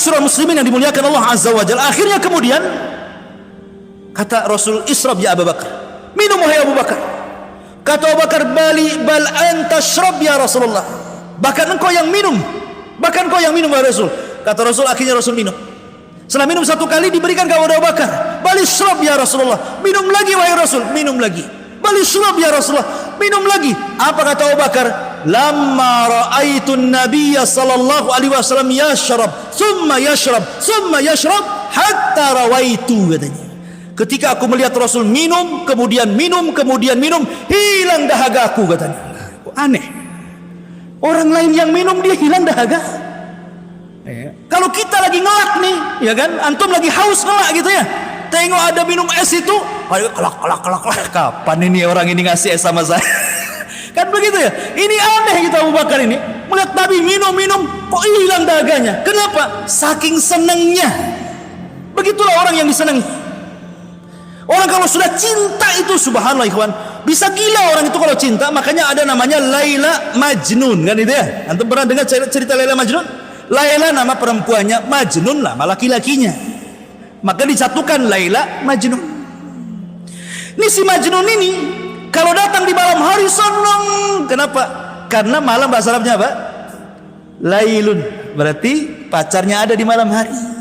Ma'asyiral muslimin yang dimuliakan Allah Azza wa Jalla, akhirnya kemudian kata Rasul, "Ishrab ya Abu Bakar." Minum wahai Abu Bakar. Kata Abu Bakar, "Bal anta shrab ya Rasulullah." Bahkan engkau yang minum. Bahkan engkau yang minum wahai Rasul. Kata Rasul, akhirnya Rasul minum. Setelah minum satu kali diberikan kepada Abu Bakar, "Bal ishrab ya Rasulullah." Minum lagi wahai Rasul, minum lagi. "Bal ishrab ya Rasulullah." Minum lagi. Apa kata Abu Bakar? "Lamma ra'aitun nabiyya sallallahu alaihi wasallam yashrab, thumma yashrab hatta rawaitu," katanya. Ketika aku melihat Rasul minum, kemudian minum, hilang dahagaku, katanya. Aneh. Orang lain yang minum dia hilang dahaga. Kalau kita lagi ngelak nih, ya kan? Antum lagi haus ngelak gitu ya. Tengok ada minum es itu, kelak. Kapan ini orang ini ngasih es sama saya? Kan begitu ya. Ini aneh kita Abu Bakar ini. Melihat Nabi minum, kok hilang dahaganya? Kenapa? Saking senangnya. Begitulah orang yang disenangi. Orang kalau sudah cinta itu, subhanallah ikhwan, bisa gila orang itu kalau cinta. Makanya ada namanya Laila Majnun, kan itu ya. Antum pernah dengar cerita Laila Majnun? Laila nama perempuannya, Majnun nama laki-lakinya. Maka disatukan Laila Majnun. Ini si Majnun ini kalau datang di malam hari senang. Kenapa? Karena malam bahasa Arabnya apa? Lailun. Berarti pacarnya ada di malam hari.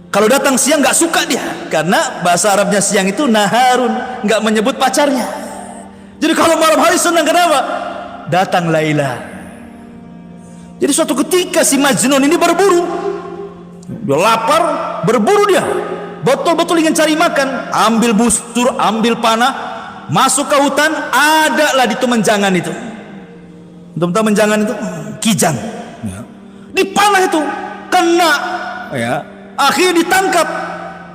Kalau datang siang nggak suka dia, karena bahasa Arabnya siang itu naharun, nggak menyebut pacarnya. Jadi kalau malam hari senang, kenapa? Datang Laila. Jadi suatu ketika si Majnun ini berburu, dia lapar, berburu dia, betul-betul ingin cari makan, ambil busur, ambil panah, masuk ke hutan, ada lah di itu menjangan itu. Untuk tahu menjangan itu, kijang. Di panah itu kena, ya. Akhirnya ditangkap.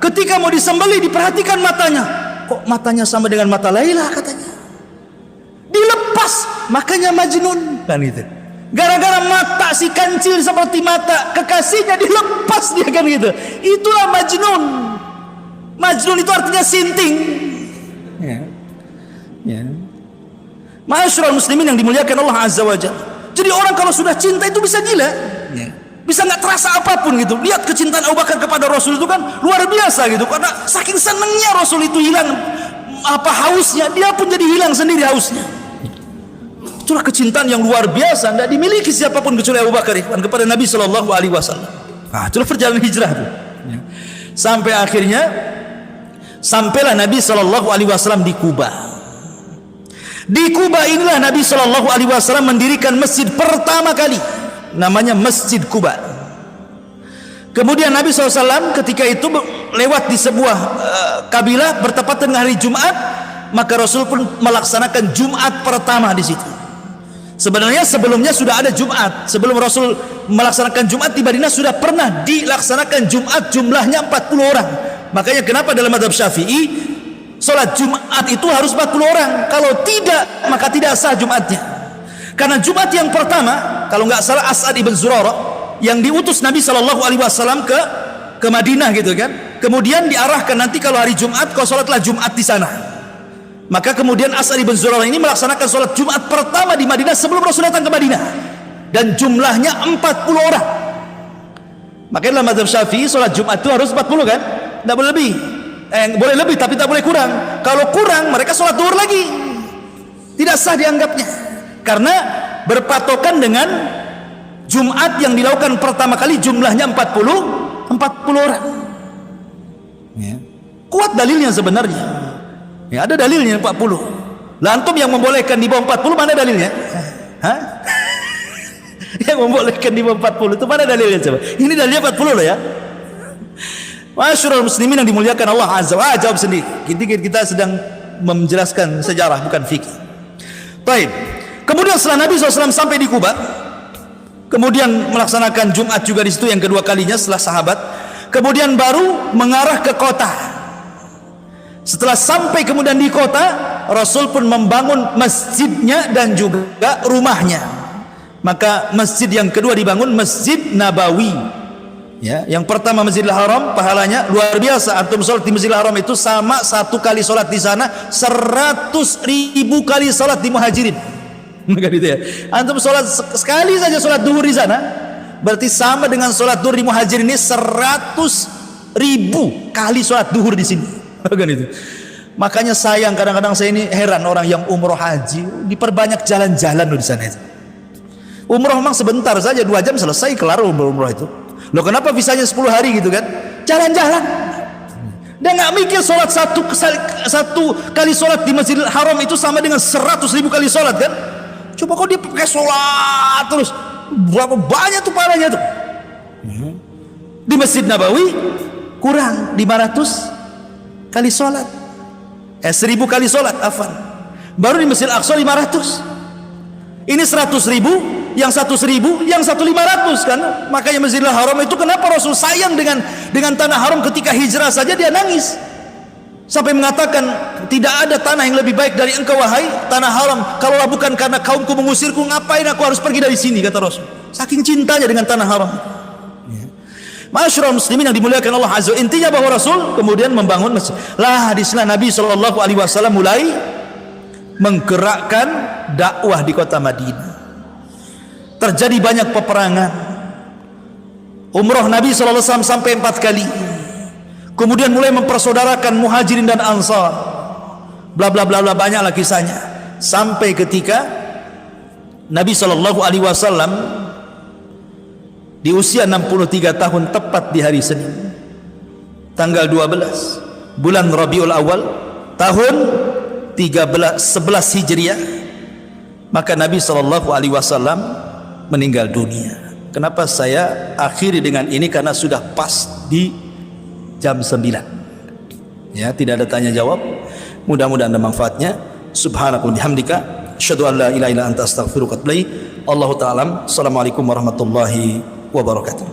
Ketika mau disembelih, diperhatikan matanya. Kok matanya sama dengan mata Laila, katanya. Dilepas, makanya Majnun, kan itu. Gara-gara mata si kancil seperti mata kekasihnya dilepas dia, kan gitu. Itulah Majnun. Majnun itu artinya sinting. Ya. Ma'asyiral muslimin yang dimuliakan Allah Azza wa Jalla. Jadi orang kalau sudah cinta itu bisa gila. Bisa nggak terasa apapun gitu. Lihat kecintaan Abu Bakar kepada Rasul itu kan luar biasa gitu. Karena saking senangnya Rasul itu hilang hausnya, dia pun jadi hilang sendiri hausnya. Itulah kecintaan yang luar biasa, tidak dimiliki siapapun kecuali Abu Bakar kepada Nabi Shallallahu Alaihi Wasallam. Itulah perjalanan hijrah itu. Sampai akhirnya sampailah Nabi Shallallahu Alaihi Wasallam di Kuba. Di Kuba inilah Nabi Shallallahu Alaihi Wasallam mendirikan masjid pertama kali, namanya Masjid Kuba. Kemudian Nabi SAW ketika itu lewat di sebuah kabilah bertepatan dengan hari Jumat, maka Rasul pun melaksanakan Jumat pertama di situ. Sebenarnya sebelumnya sudah ada Jumat. Sebelum Rasul melaksanakan Jumat di Madinah sudah pernah dilaksanakan Jumat, jumlahnya 40 orang. Makanya kenapa dalam mazhab Syafi'i salat Jumat itu harus 40 orang. Kalau tidak, maka tidak sah Jumatnya. Karena Jumat yang pertama, kalau nggak salah As'ad ibn Zurarah yang diutus Nabi Shallallahu Alaihi Wasallam ke Madinah gitu kan. Kemudian diarahkan nanti kalau hari Jumat kau salatlah Jumat di sana. Maka kemudian As'ad ibn Zurarah ini melaksanakan salat Jumat pertama di Madinah sebelum Rasul datang ke Madinah. Dan jumlahnya 40 orang. Makanya dalam mazhab Syafi'i salat Jumat itu harus 40 kan? Tidak boleh lebih. Boleh lebih tapi tak boleh kurang. Kalau kurang mereka salat zuhur lagi. Tidak sah dianggapnya. Karena berpatokan dengan Jumat yang dilakukan pertama kali jumlahnya 40 orang. Ya. Kuat dalilnya sebenarnya. Ya, ada dalilnya 40. Lantum yang membolehkan di bawah 40 mana dalilnya? Hah? Yang membolehkan di bawah 40 itu mana dalilnya coba? Ini dalilnya 40 loh ya. Ma'asyiral muslimin yang dimuliakan Allah Azza wa Jalla, jawab sendiri. Kita sedang menjelaskan sejarah bukan fikih. Baik. Kemudian setelah Nabi SAW sampai di Kuba, kemudian melaksanakan Jumat juga di situ yang kedua kalinya setelah sahabat, kemudian baru mengarah ke kota. Setelah sampai kemudian di kota, Rasul pun membangun masjidnya dan juga rumahnya. Maka masjid yang kedua dibangun Masjid Nabawi. Ya, yang pertama Masjidil Haram pahalanya luar biasa. Antum salat di Masjidil Haram itu sama satu kali salat di sana 100.000 kali salat di Muhajirin. Maka gitu ya. Antum salat sekali saja salat duhur di sana Berarti sama dengan sholat duhur di Muhajirin ini 100.000 kali sholat duhur di sini. Kan itu. Makanya sayang kadang-kadang saya ini heran orang yang umroh haji diperbanyak jalan-jalan loh di sana itu. Umroh memang sebentar saja 2 jam selesai kelar umroh itu. Loh kenapa visanya 10 hari gitu kan? Jalan-jalan. Dia nggak mikir sholat satu kali sholat di Masjidil Haram itu sama dengan 100.000 kali sholat kan? Coba kok dia pakai sholat terus, berapa banyak tuh pahalanya tuh? Di Masjid Nabawi kurang 500 kali sholat, 1.000 kali sholat, afan. Baru di Masjid Al-Aqsa 500. Ini 100.000, yang 1.000, yang 1.500 kan? Makanya Masjidil Haram itu kenapa Rasul sayang dengan tanah haram, ketika hijrah saja dia nangis. Sampai mengatakan, tidak ada tanah yang lebih baik dari engkau wahai tanah haram. Kalaulah bukan karena kaumku mengusirku, ngapain aku harus pergi dari sini, kata Rasul. Saking cintanya dengan tanah haram. Ma'asyiral muslimin yang dimuliakan Allah Azza wa Jalla, intinya bahwa Rasul kemudian membangun masjid. Lah hadislah Nabi SAW mulai menggerakkan dakwah di kota Madinah. Terjadi banyak peperangan. Umrah Nabi SAW sampai 4 kali. Kemudian mulai mempersaudarakan Muhajirin dan Ansar, bla bla bla bla, banyaklah kisahnya. Sampai ketika Nabi SAW di usia 63 tahun, tepat di hari Senin tanggal 12 bulan Rabiul Awal tahun 11 Hijriah, maka Nabi SAW meninggal dunia. Kenapa saya akhiri dengan ini? Karena sudah pas di jam 9 ya, tidak ada tanya jawab. Mudah-mudahan ada manfaatnya. Subhanakallahumma bihamdika asyhadu an la ilaha illa anta astaghfiruka wa atubu ilaik. Allahu ta'ala. Assalamualaikum warahmatullahi wabarakatuh.